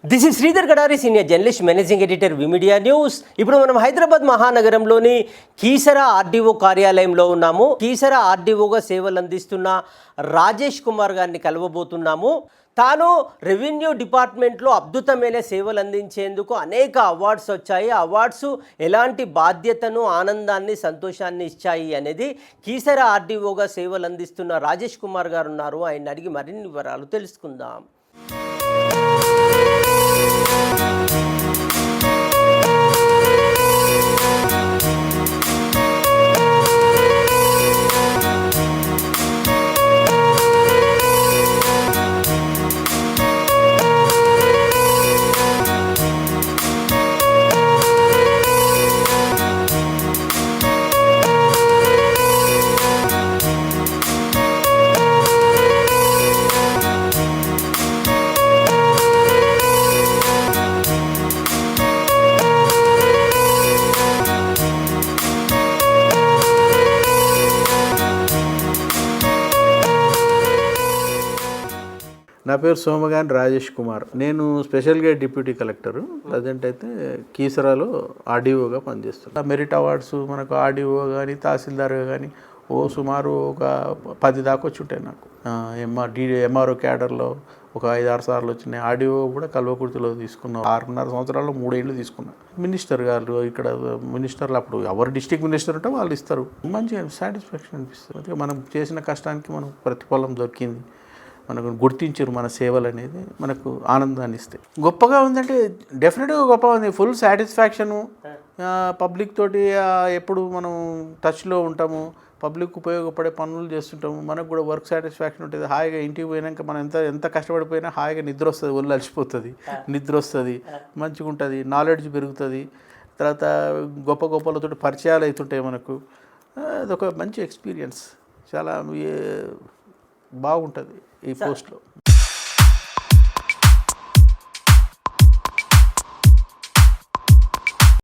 This is Sridhar Gadari, senior journalist, managing editor, V Media news. ఇప్పుడు మనం Hyderabad మహానగరంలోని Keesara RDO కార్యాలయంలో ఉన్నాము. కీసర ఆర్డీఓగా సేవలు అందిస్తున్న రాజేష్ కుమార్ గారిని కలవబోతున్నాము. తాను రెవెన్యూ డిపార్ట్మెంట్లో అద్భుతమైన సేవలు అందించేందుకు అనేక అవార్డ్స్ వచ్చాయి. అవార్డ్స్ ఎలాంటి బాధ్యతను, ఆనందాన్ని, సంతోషాన్ని ఇచ్చాయి అనేది కీసర ఆర్డీఓగా సేవలు అందిస్తున్న రాజేష్ కుమార్ గారు ఉన్నారు. ఆయన అడిగి మరిన్ని వివరాలు తెలుసుకుందాం. నా పేరు సోమగాని రాజేష్ కుమార్. నేను స్పెషల్గా డిప్యూటీ కలెక్టరు. ప్రజెంట్ అయితే కీసరాలో ఆర్డీఓగా పనిచేస్తున్నాను. మెరిట్ అవార్డ్స్ మనకు ఆర్డీఓ కానీ, తహసీల్దార్గా కానీ సుమారు ఒక 10 దాకా వచ్చి ఉంటాయి నాకు. ఎంఆర్ఓ క్యాడర్లో ఒక 5-6 సార్లు వచ్చినాయి. ఆర్డీఓ కూడా కల్వకుర్తిలో తీసుకున్నాం. 6.5 సంవత్సరాల్లో 3 ఏళ్ళు తీసుకున్నాం. మినిస్టర్ గారు ఇక్కడ మినిస్టర్లు అప్పుడు ఎవరు డిస్ట్రిక్ట్ మినిస్టర్ ఉంటే వాళ్ళు ఇస్తారు. మంచిగా సాటిస్ఫాక్షన్ అనిపిస్తుంది. మనం చేసిన కష్టానికి మనకు ప్రతిఫలం దొరికింది, మనకు గుర్తించారు. మన సేవలు అనేది మనకు ఆనందాన్ని ఇస్తాయి. గొప్పగా ఉందంటే డెఫినెట్గా గొప్పగా ఉంది. Full satisfaction. పబ్లిక్ తోటి ఎప్పుడు మనం టచ్లో ఉంటాము, పబ్లిక్ ఉపయోగపడే పనులు చేస్తుంటాము. మనకు కూడా వర్క్ సాటిస్ఫాక్షన్ ఉంటుంది. హాయిగా ఇంటికి పోయినాక మనం ఎంత కష్టపడిపోయినా హాయిగా నిద్ర వస్తుంది, ఒళ్ళు అలసిపోతుంది, నిద్ర వస్తుంది, మంచిగా ఉంటుంది, నాలెడ్జ్ పెరుగుతుంది. తర్వాత గొప్పలతో పరిచయాలు అవుతుంటాయి మనకు. అదొక మంచి ఎక్స్పీరియన్స్, చాలా బాగుంటుంది ఈ పోస్ట్లో.